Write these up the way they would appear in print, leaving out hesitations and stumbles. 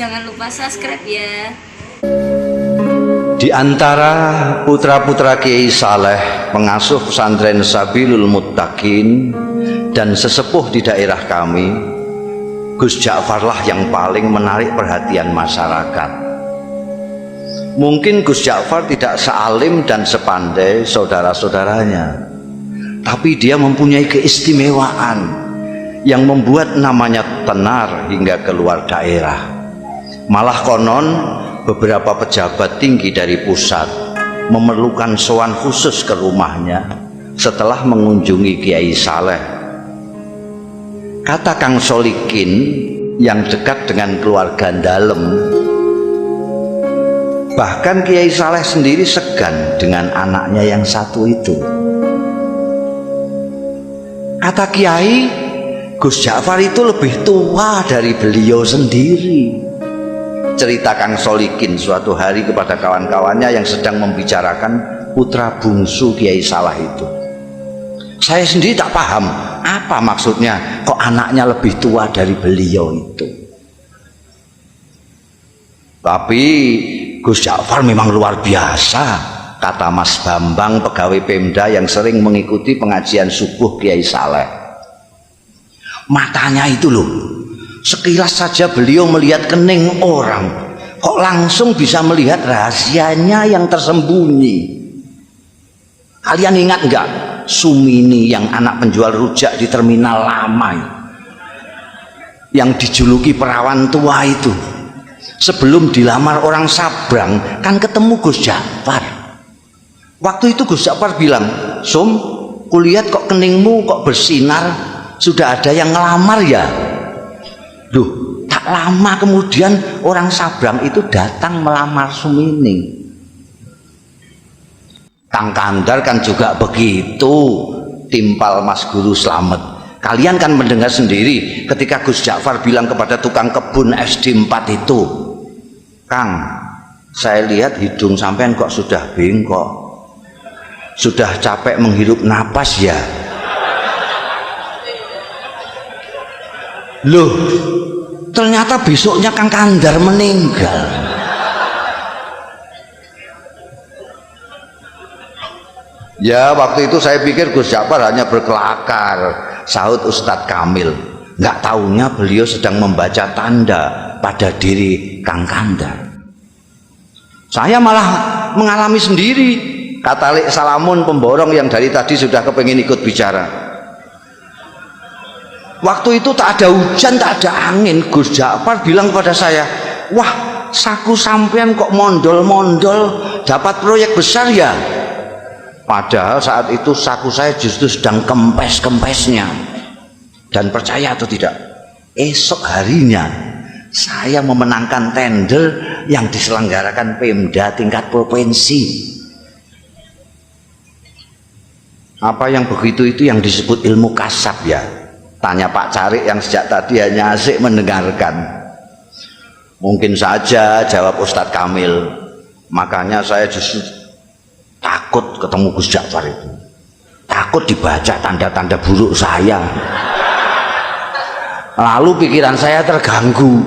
jangan lupa subscribe ya. Di antara putra-putra Kiai Saleh, pengasuh pesantren Sabilul Muttaqin dan sesepuh di daerah kami, Gus Ja'farlah yang paling menarik perhatian masyarakat. Mungkin Gus Ja'far tidak sealim dan sepandai saudara-saudaranya, tapi dia mempunyai keistimewaan yang membuat namanya tenar hingga keluar daerah. Malah konon beberapa pejabat tinggi dari pusat memerlukan sowan khusus ke rumahnya setelah mengunjungi Kiai Saleh. Kata Kang Solikin yang dekat dengan keluarga dalem, bahkan Kiai Saleh sendiri segan dengan anaknya yang satu itu. Kata Kiai, Gus Ja'far itu lebih tua dari beliau sendiri. Cerita Kang Solikin suatu hari kepada kawan-kawannya yang sedang membicarakan putra bungsu Kiai Saleh itu. Saya sendiri tak paham apa maksudnya kok anaknya lebih tua dari beliau itu. Tapi Gus Ja'far memang luar biasa, kata Mas Bambang, pegawai Pemda yang sering mengikuti pengajian subuh Kiai Saleh. Matanya itu loh, sekilas saja beliau melihat kening orang, kok langsung bisa melihat rahasianya yang tersembunyi. Kalian ingat enggak Sumini yang anak penjual rujak di terminal lama yang dijuluki perawan tua itu? Sebelum dilamar orang Sabrang kan ketemu Gus Ja'far. Waktu itu Gus Ja'far bilang, "Sum, kulihat kok keningmu kok bersinar, sudah ada yang ngelamar ya?" Duh, tak lama kemudian orang Sabrang itu datang melamar Sumini. Kang Kandar kan juga begitu, timpal Mas Guru Slamet. Kalian kan mendengar sendiri ketika Gus Ja'far bilang kepada tukang kebun SD 4 itu, "Kang, saya lihat hidung sampean kok sudah bengkok, sudah capek menghirup napas ya?" Loh, ternyata besoknya Kang Kandar meninggal. Ya, waktu itu saya pikir Gus Ja'far hanya berkelakar, sahut Ustadz Kamil. Nggak taunya beliau sedang membaca tanda pada diri Kang Kandar. Saya malah mengalami sendiri, kata Lek Salamun pemborong yang dari tadi sudah kepengin ikut bicara. Waktu itu tak ada hujan, tak ada angin. Gus Ja'far bilang kepada saya, "Wah, saku sampean kok mondol-mondol dapat proyek besar ya?" Padahal saat itu saku saya justru sedang kempes-kempesnya. Dan percaya atau tidak, esok harinya saya memenangkan tender yang diselenggarakan Pemda tingkat provinsi. Apa yang begitu itu yang disebut ilmu kasab ya? Tanya Pak Carik yang sejak tadi hanya asik mendengarkan. Mungkin saja, jawab Ustadz Kamil. Makanya saya justru takut ketemu Gus Ja'far itu, takut dibaca tanda-tanda buruk saya, lalu pikiran saya terganggu.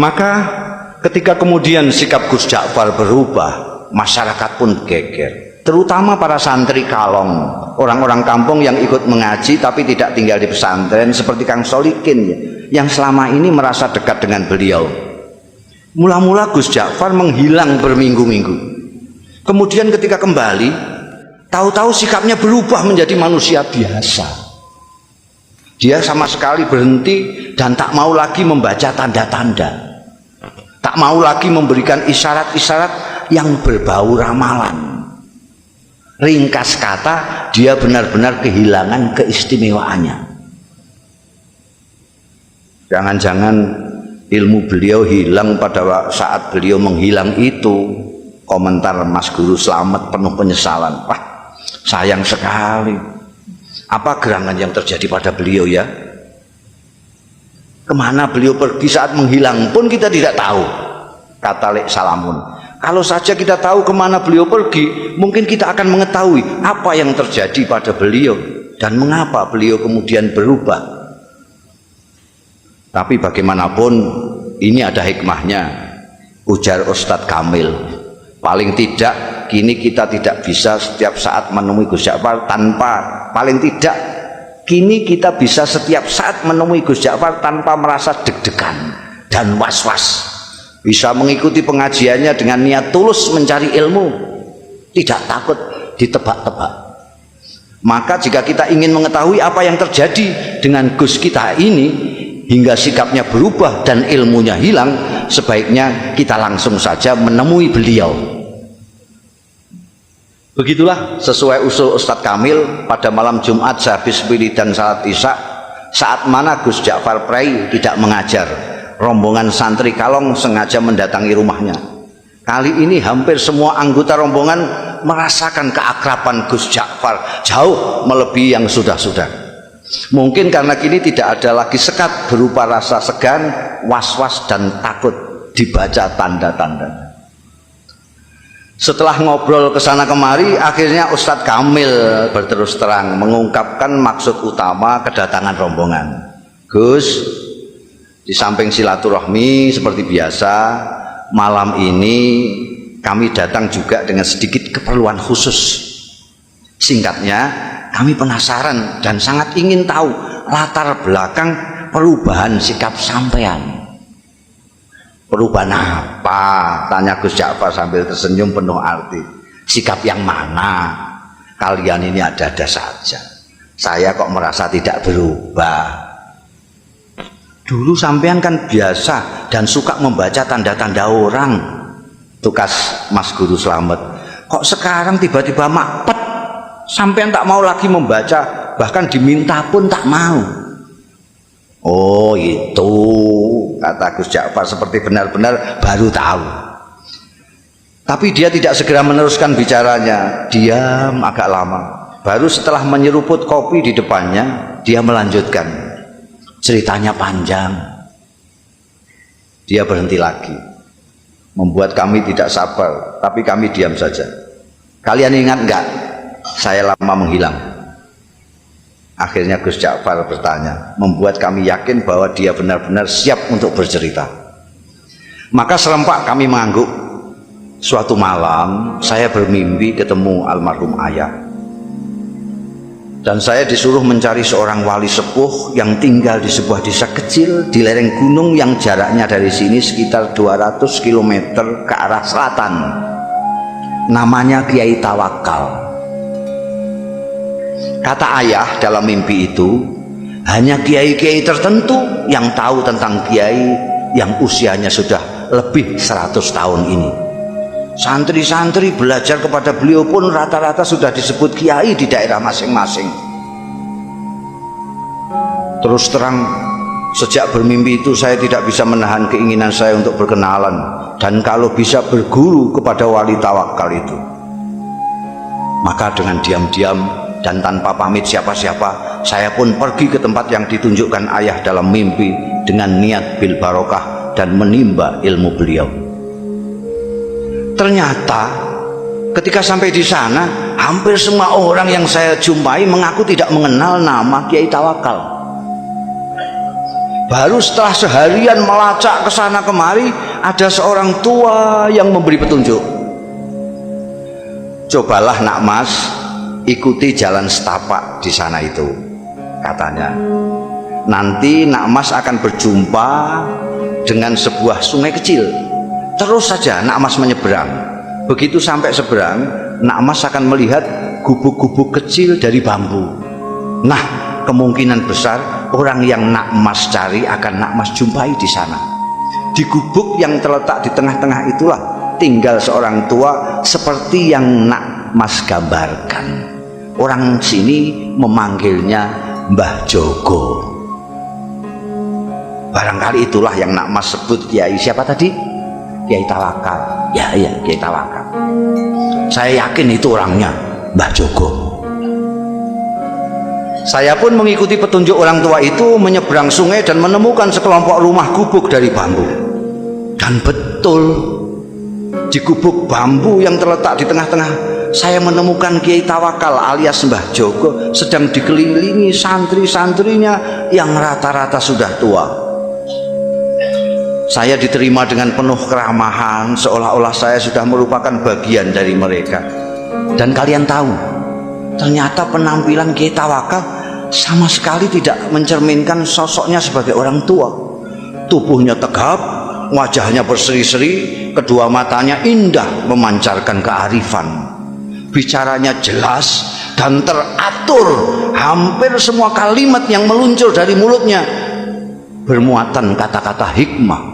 Maka ketika kemudian sikap Gus Ja'far berubah, masyarakat pun geger, terutama para santri kalong, orang-orang kampung yang ikut mengaji tapi tidak tinggal di pesantren seperti Kang Solikin yang selama ini merasa dekat dengan beliau. Mula-mula Gus Ja'far menghilang berminggu-minggu. Kemudian ketika kembali, tahu-tahu sikapnya berubah menjadi manusia biasa. Dia sama sekali berhenti dan tak mau lagi membaca tanda-tanda, tak mau lagi memberikan isyarat-isyarat yang berbau ramalan. Ringkas kata, dia benar-benar kehilangan keistimewaannya. Jangan-jangan ilmu beliau hilang pada saat beliau menghilang itu. Komentar Mas Guru Slamet penuh penyesalan. Wah, sayang sekali. Apa gerangan yang terjadi pada beliau ya? Kemana beliau pergi saat menghilang pun kita tidak tahu, kata Lek Salamun. Kalau saja kita tahu kemana beliau pergi, mungkin kita akan mengetahui apa yang terjadi pada beliau dan mengapa beliau kemudian berubah. Tapi bagaimanapun ini ada hikmahnya, ujar Ustadz Kamil. Paling tidak kini kita tidak bisa setiap saat menemui Gus Ja'far paling tidak kini kita bisa setiap saat menemui Gus Ja'far tanpa merasa deg-degan dan was-was. Bisa mengikuti pengajiannya dengan niat tulus mencari ilmu, tidak takut ditebak-tebak. Maka jika kita ingin mengetahui apa yang terjadi dengan Gus kita ini hingga sikapnya berubah dan ilmunya hilang, sebaiknya kita langsung saja menemui beliau. Begitulah sesuai usul Ustadz Kamil pada malam Jumat sehabis wiridan salat Isya, saat mana Gus Ja'far Prai tidak mengajar, rombongan santri Kalong sengaja mendatangi rumahnya. Kali ini hampir semua anggota rombongan merasakan keakraban Gus Ja'far jauh melebihi yang sudah-sudah. Mungkin karena kini tidak ada lagi sekat berupa rasa segan, was-was dan takut dibaca tanda-tanda. Setelah ngobrol ke sana kemari, akhirnya Ustadz Kamil berterus terang mengungkapkan maksud utama kedatangan rombongan. Gus, di samping silaturahmi seperti biasa, malam ini kami datang juga dengan sedikit keperluan khusus. Singkatnya, kami penasaran dan sangat ingin tahu latar belakang perubahan sikap sampean. Perubahan apa? Tanya Gus Ja'far sambil tersenyum penuh arti. Sikap yang mana? Kalian ini ada-ada saja. Saya kok merasa tidak berubah. Dulu sampean kan biasa dan suka membaca tanda-tanda orang, tukas Mas Guru Slamet. Kok sekarang tiba-tiba makpet, sampean tak mau lagi membaca, bahkan diminta pun tak mau. Oh itu, kata Gus Ja'far seperti benar-benar baru tahu. Tapi dia tidak segera meneruskan bicaranya, diam agak lama. Baru setelah menyeruput kopi di depannya, dia melanjutkan. Ceritanya panjang. Dia berhenti lagi, membuat kami tidak sabar, tapi kami diam saja. Kalian ingat enggak, saya lama menghilang? Akhirnya Gus Ja'far bertanya, membuat kami yakin bahwa dia benar-benar siap untuk bercerita. Maka serempak kami mengangguk. Suatu malam saya bermimpi ketemu almarhum ayah, dan saya disuruh mencari seorang wali sepuh yang tinggal di sebuah desa kecil di lereng gunung yang jaraknya dari sini sekitar 200 km ke arah selatan. Namanya Kiai Tawakal. Kata ayah dalam mimpi itu, hanya kiai-kiai tertentu yang tahu tentang kiai yang usianya sudah lebih 100 tahun ini. Santri-santri belajar kepada beliau pun rata-rata sudah disebut kiai di daerah masing-masing. Terus terang, sejak bermimpi itu saya tidak bisa menahan keinginan saya untuk berkenalan dan kalau bisa berguru kepada wali Tawakal itu. Maka dengan diam-diam dan tanpa pamit siapa-siapa, saya pun pergi ke tempat yang ditunjukkan ayah dalam mimpi dengan niat bil barokah dan menimba ilmu beliau. Ternyata ketika sampai di sana, hampir semua orang yang saya jumpai mengaku tidak mengenal nama Kiai Tawakal. Baru setelah seharian melacak ke sana kemari, ada seorang tua yang memberi petunjuk. Cobalah nak mas, ikuti jalan setapak di sana itu, katanya. Nanti nak mas akan berjumpa dengan sebuah sungai kecil. Terus saja nak mas menyeberang. Begitu sampai seberang, nak mas akan melihat gubuk-gubuk kecil dari bambu. Nah, kemungkinan besar orang yang nak mas cari akan nak mas jumpai di sana. Di gubuk yang terletak di tengah-tengah itulah tinggal seorang tua seperti yang nak mas gambarkan. Orang sini memanggilnya Mbah Jogo. Barangkali itulah yang nak mas sebut kiai siapa tadi? Kiai Tawakal. Ya, Kiai Tawakal. Saya yakin itu orangnya, Mbah Jogo. Saya pun mengikuti petunjuk orang tua itu menyeberang sungai dan menemukan sekelompok rumah gubuk dari bambu. Dan betul, di gubuk bambu yang terletak di tengah-tengah, saya menemukan Kiai Tawakal alias Mbah Jogo sedang dikelilingi santri-santrinya yang rata-rata sudah tua. Saya diterima dengan penuh keramahan, seolah-olah saya sudah merupakan bagian dari mereka. Dan kalian tahu, ternyata penampilan Kiai Tawakal sama sekali tidak mencerminkan sosoknya sebagai orang tua. Tubuhnya tegap, wajahnya berseri-seri, kedua matanya indah memancarkan kearifan. Bicaranya jelas dan teratur, hampir semua kalimat yang meluncur dari mulutnya bermuatan kata-kata hikmah.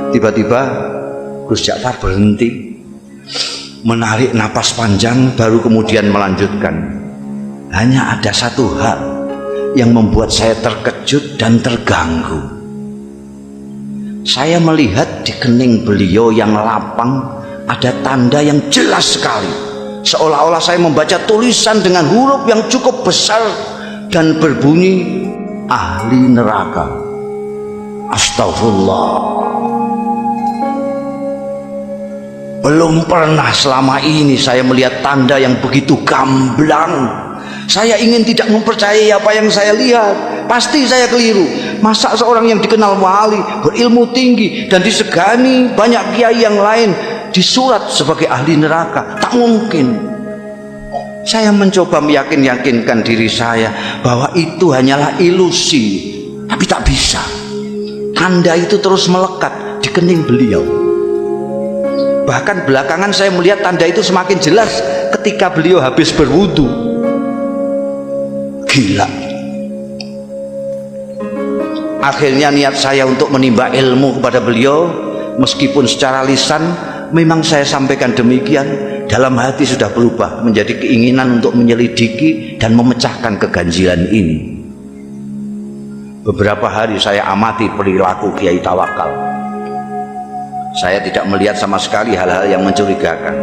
Tiba-tiba Gus Ja'far berhenti, menarik napas panjang, baru kemudian melanjutkan. Hanya ada satu hal yang membuat saya terkejut dan terganggu. Saya melihat di kening beliau yang lapang ada tanda yang jelas sekali, seolah-olah saya membaca tulisan dengan huruf yang cukup besar dan berbunyi ahli neraka. Astagfirullah. Belum pernah selama ini saya melihat tanda yang begitu gamblang. Saya ingin tidak mempercayai apa yang saya lihat. Pasti saya keliru. Masa seorang yang dikenal wali, berilmu tinggi, dan disegani banyak kiai yang lain disurat sebagai ahli neraka? Tak mungkin. Saya mencoba meyakinkan diri saya bahwa itu hanyalah ilusi, tapi tak bisa. Tanda itu terus melekat di kening beliau. Bahkan belakangan saya melihat tanda itu semakin jelas ketika beliau habis berwudu. Gila. Akhirnya niat saya untuk menimba ilmu kepada beliau, meskipun secara lisan memang saya sampaikan demikian, dalam hati sudah berubah menjadi keinginan untuk menyelidiki dan memecahkan keganjilan ini. Beberapa hari saya amati perilaku Kiai Tawakal. Saya tidak melihat sama sekali hal-hal yang mencurigakan.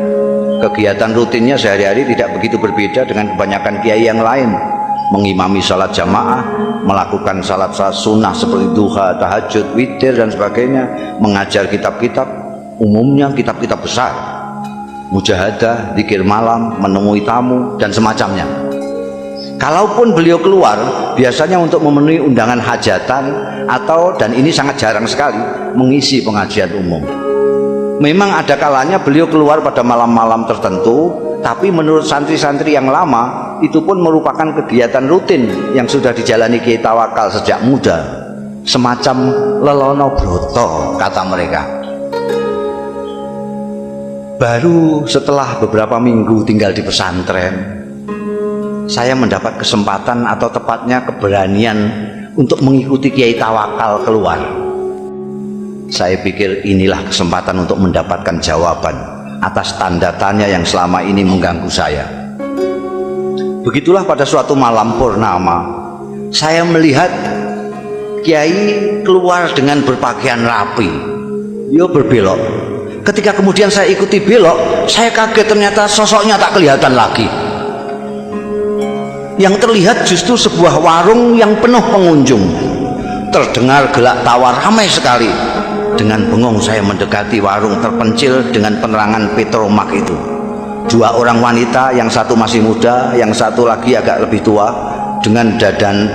Kegiatan rutinnya sehari-hari tidak begitu berbeda dengan kebanyakan kiai yang lain. Mengimami salat jamaah, melakukan salat sunnah seperti duha, tahajud, witir dan sebagainya, mengajar kitab-kitab, umumnya kitab-kitab besar, mujahadah, zikir malam, menemui tamu dan semacamnya. Kalaupun beliau keluar, biasanya untuk memenuhi undangan hajatan atau, dan ini sangat jarang sekali, mengisi pengajian umum. Memang ada kalanya beliau keluar pada malam-malam tertentu, tapi menurut santri-santri yang lama, itu pun merupakan kegiatan rutin yang sudah dijalani Kiai Tawakal sejak muda. Semacam lelono broto, kata mereka. Baru setelah beberapa minggu tinggal di pesantren, saya mendapat kesempatan atau tepatnya keberanian untuk mengikuti Kiai Tawakal keluar. Saya pikir inilah kesempatan untuk mendapatkan jawaban atas tanda tanya yang selama ini mengganggu saya. Begitulah pada suatu malam purnama, saya melihat Kiai keluar dengan berpakaian rapi. Yo berbelok. Ketika kemudian saya ikuti belok, saya kaget ternyata sosoknya tak kelihatan lagi. Yang terlihat justru sebuah warung yang penuh pengunjung. Terdengar gelak tawa ramai sekali. Dengan bengong saya mendekati warung terpencil dengan penerangan petromak itu. Dua orang wanita, yang satu masih muda, yang satu lagi agak lebih tua, dengan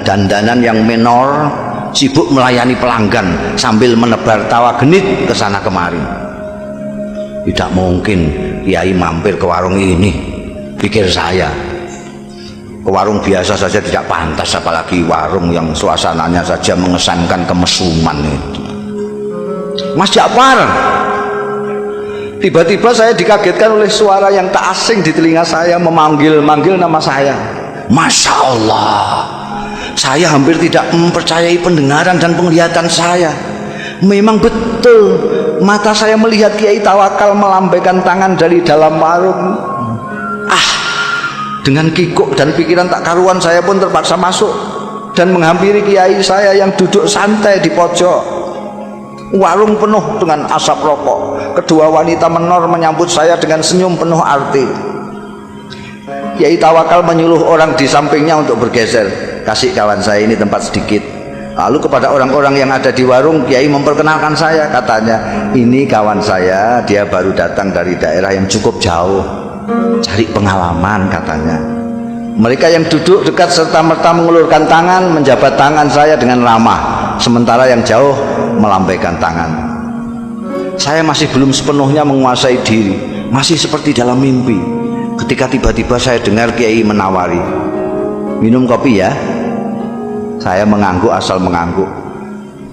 dandanan yang menor, sibuk melayani pelanggan sambil menebar tawa genit ke sana kemari. Tidak mungkin Kiai mampir ke warung ini, pikir saya. Ke warung biasa saja tidak pantas, apalagi warung yang suasananya saja mengesankan kemesuman itu. Mas Ja'far, tiba-tiba saya dikagetkan oleh suara yang tak asing di telinga saya, memanggil-manggil nama saya. Masya Allah, saya hampir tidak mempercayai pendengaran dan penglihatan saya. Memang betul, mata saya melihat Kiai Tawakal melambaikan tangan dari dalam warung. Dengan kikuk dan pikiran tak karuan, saya pun terpaksa masuk dan menghampiri Kiai saya yang duduk santai di pojok. Warung penuh dengan asap rokok. Kedua wanita menor menyambut saya dengan senyum penuh arti. Kiai Tawakal menyuruh orang di sampingnya untuk bergeser. Kasih kawan saya ini tempat sedikit. Lalu kepada orang-orang yang ada di warung, Kiai memperkenalkan saya. Katanya, ini kawan saya, dia baru datang dari daerah yang cukup jauh, cari pengalaman katanya. Mereka yang duduk dekat serta-merta mengulurkan tangan, menjabat tangan saya dengan ramah. sementara yang jauh melambaikan tangan. Saya masih belum sepenuhnya menguasai diri, masih seperti dalam mimpi, ketika tiba-tiba saya dengar Kiai menawari, "Minum kopi ya?" Saya mengangguk asal mengangguk.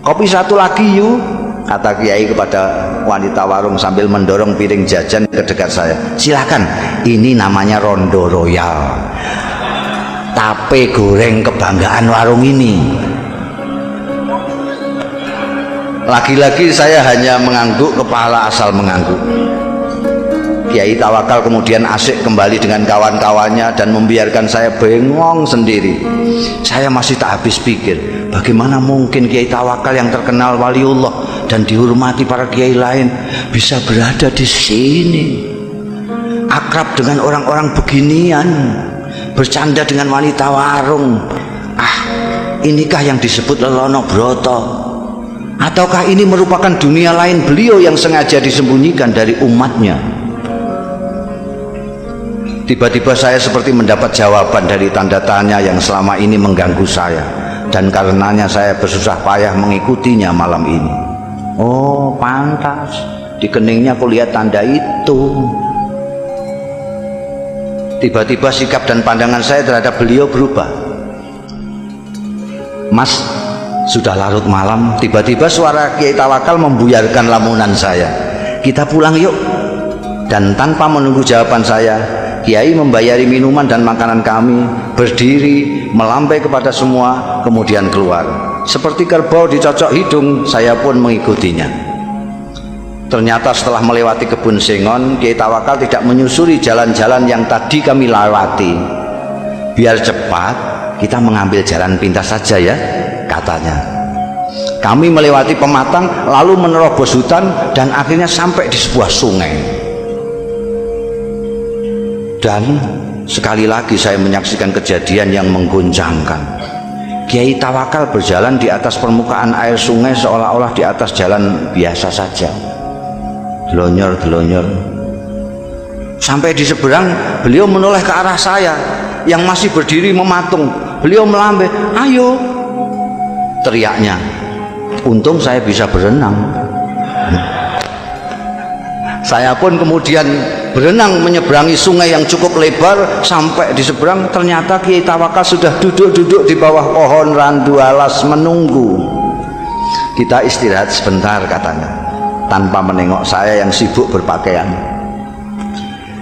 "Kopi satu lagi yuk," kata Kiai kepada wanita warung sambil mendorong piring jajan ke dekat saya. "Silakan, ini namanya Rondo Royal, tape goreng kebanggaan warung ini." Lagi-lagi saya hanya mengangguk kepala asal mengangguk. Kiai Tawakal kemudian asik kembali dengan kawan-kawannya dan membiarkan saya bengong sendiri. Saya masih tak habis pikir, bagaimana mungkin Kiai Tawakal yang terkenal waliullah dan dihormati para kiai lain bisa berada di sini, akrab dengan orang-orang beginian, bercanda dengan wanita warung. Inikah yang disebut Lelono Broto? Ataukah ini merupakan dunia lain beliau yang sengaja disembunyikan dari umatnya? Tiba-tiba saya seperti mendapat jawaban dari tanda tanya yang selama ini mengganggu saya, dan karenanya saya bersusah payah mengikutinya malam ini. Oh, pantas di keningnya aku lihat tanda itu. Tiba-tiba sikap dan pandangan saya terhadap beliau berubah. "Mas, sudah larut malam." Tiba-tiba suara Kiai Tawakal membuyarkan lamunan saya. "Kita pulang yuk." Dan tanpa menunggu jawaban saya, Kiai membayari minuman dan makanan kami, berdiri, melambai kepada semua, kemudian keluar. Seperti kerbau dicocok hidung, saya pun mengikutinya. Ternyata setelah melewati kebun sengon, Kiai Tawakal tidak menyusuri jalan-jalan yang tadi kami lewati. "Biar cepat, kita mengambil jalan pintas saja ya," katanya. Kami melewati pematang, lalu menerobos hutan, dan akhirnya sampai di sebuah sungai. Dan sekali lagi saya menyaksikan kejadian yang mengguncangkan. Kiai Tawakal berjalan di atas permukaan air sungai seolah-olah di atas jalan biasa saja. Delonyor-delonyor. Sampai di seberang, beliau menoleh ke arah saya yang masih berdiri mematung. Beliau melambai, "Ayo," teriaknya. Untung saya bisa berenang. Saya pun kemudian berenang menyeberangi sungai yang cukup lebar. Sampai di seberang, ternyata Kiai Tawakal sudah duduk-duduk di bawah pohon randu alas menunggu. "Kita istirahat sebentar," katanya, tanpa menengok saya yang sibuk berpakaian.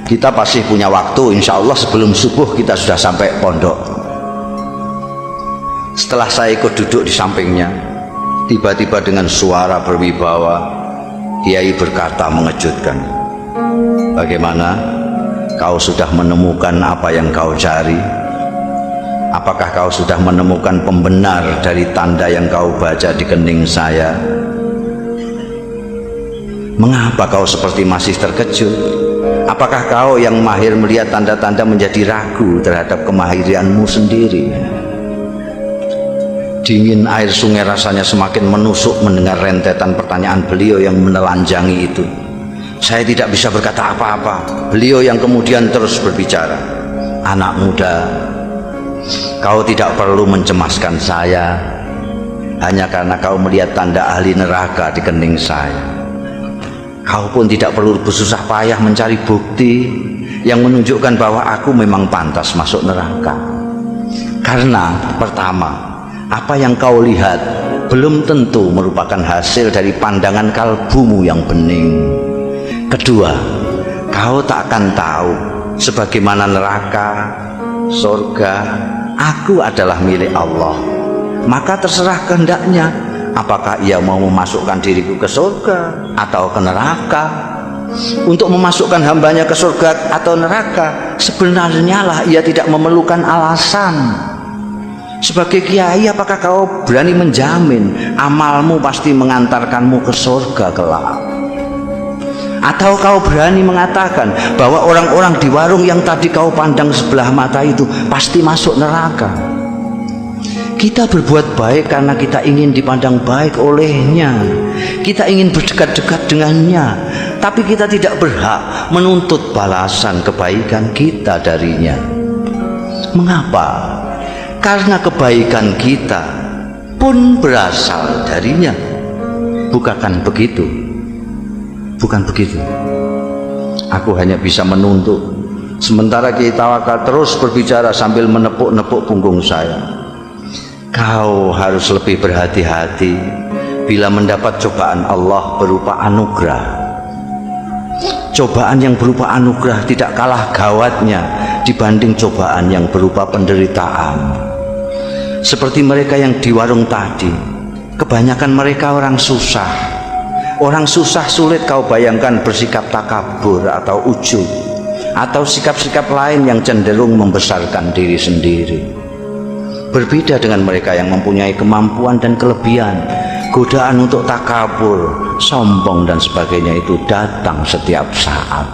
"Kita pasti punya waktu, insya Allah sebelum subuh kita sudah sampai pondok." Setelah saya ikut duduk di sampingnya, tiba-tiba dengan suara berwibawa, Kiai berkata mengejutkan, "Bagaimana? Kau sudah menemukan apa yang kau cari? Apakah kau sudah menemukan pembenar dari tanda yang kau baca di kening saya? Mengapa kau seperti masih terkejut? Apakah kau yang mahir melihat tanda-tanda menjadi ragu terhadap kemahiranmu sendiri?" Dingin air sungai rasanya semakin menusuk mendengar rentetan pertanyaan beliau yang menelanjangi itu. Saya tidak bisa berkata apa-apa. Beliau yang kemudian terus berbicara, "Anak muda, kau tidak perlu mencemaskan saya hanya karena kau melihat tanda ahli neraka di kening saya. Kau pun tidak perlu bersusah payah mencari bukti yang menunjukkan bahwa aku memang pantas masuk neraka. Karena pertama, apa yang kau lihat belum tentu merupakan hasil dari pandangan kalbumu yang bening. Kedua, kau tak akan tahu sebagaimana neraka, surga, aku adalah milik Allah. Maka terserah kehendaknya, apakah ia mau memasukkan diriku ke surga atau ke neraka. Untuk memasukkan hambanya ke surga atau neraka, sebenarnya lah ia tidak memerlukan alasan. Sebagai kiai, apakah kau berani menjamin amalmu pasti mengantarkanmu ke surga kelak? Atau kau berani mengatakan bahwa orang-orang di warung yang tadi kau pandang sebelah mata itu pasti masuk neraka? Kita berbuat baik karena kita ingin dipandang baik olehnya. Kita ingin berdekat-dekat dengannya, tapi kita tidak berhak menuntut balasan kebaikan kita darinya. Mengapa? Karena kebaikan kita pun berasal darinya. Bukan begitu? Bukan begitu. Aku hanya bisa menuntut, sementara Kiai Tawakal terus berbicara sambil menepuk-nepuk punggung saya. Kau harus lebih berhati-hati bila mendapat cobaan Allah berupa anugerah. Cobaan yang berupa anugerah tidak kalah gawatnya dibanding cobaan yang berupa penderitaan. Seperti mereka yang di warung tadi, kebanyakan mereka orang susah. Orang susah sulit kau bayangkan bersikap takabur atau ujub, atau sikap-sikap lain yang cenderung membesarkan diri sendiri. Berbeda dengan mereka yang mempunyai kemampuan dan kelebihan, godaan untuk takabur, sombong dan sebagainya itu datang setiap saat.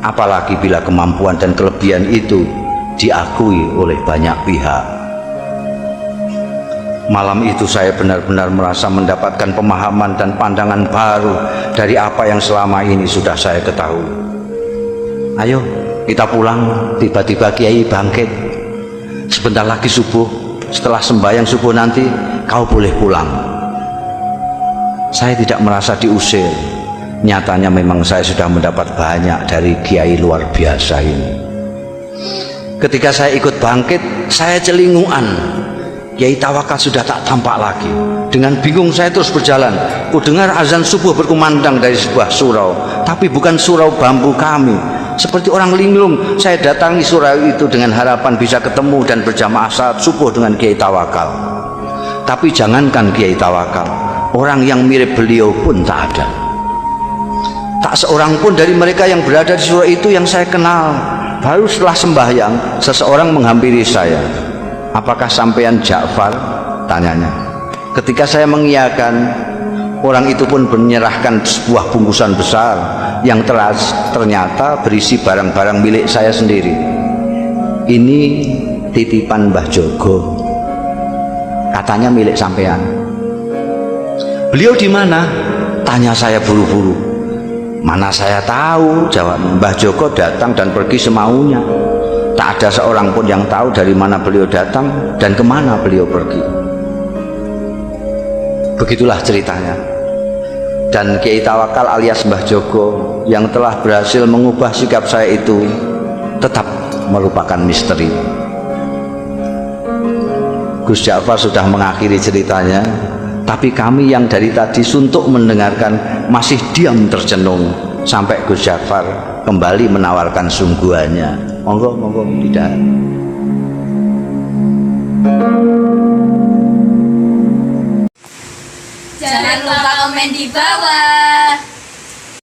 Apalagi bila kemampuan dan kelebihan itu diakui oleh banyak pihak. Malam itu saya benar-benar merasa mendapatkan pemahaman dan pandangan baru dari apa yang selama ini sudah saya ketahui. Ayo kita pulang. Tiba-tiba Kiai bangkit. Sebentar lagi subuh, setelah sembahyang subuh nanti kau boleh pulang. Saya tidak merasa diusir. Nyatanya memang saya sudah mendapat banyak dari Kiai luar biasa ini. Ketika saya ikut bangkit, saya celinguan. Kiai Tawakal sudah tak tampak lagi. Dengan bingung saya terus berjalan. Ku dengar azan subuh berkumandang dari sebuah surau, tapi bukan surau bambu kami. Seperti orang linglung, saya datangi surau itu dengan harapan bisa ketemu dan berjamaah salat subuh dengan Kiai Tawakal. Tapi jangankan Kiai Tawakal, orang yang mirip beliau pun tak ada. Tak seorang pun dari mereka yang berada di surau itu yang saya kenal. Baru setelah sembahyang, seseorang menghampiri saya. Apakah sampean Ja'far? Tanyanya. Ketika saya mengiyakan, orang itu pun menyerahkan sebuah bungkusan besar yang ternyata berisi barang-barang milik saya sendiri. Ini titipan Mbah Jogo, katanya milik sampean. Beliau di mana? Tanya saya buru-buru. Mana saya tahu, jawab. Mbah Jogo datang dan pergi semaunya. Tak ada seorang pun yang tahu dari mana beliau datang dan kemana beliau pergi. Begitulah ceritanya. Dan Kiai Tawakal alias Mbah Jogo yang telah berhasil mengubah sikap saya itu tetap merupakan misteri. Gus Ja'far sudah mengakhiri ceritanya, tapi kami yang dari tadi suntuk mendengarkan masih diam tercenung sampai Gus Ja'far kembali menawarkan sungguhannya. Monggo, monggo, tidak. Jangan lupa komen di bawah.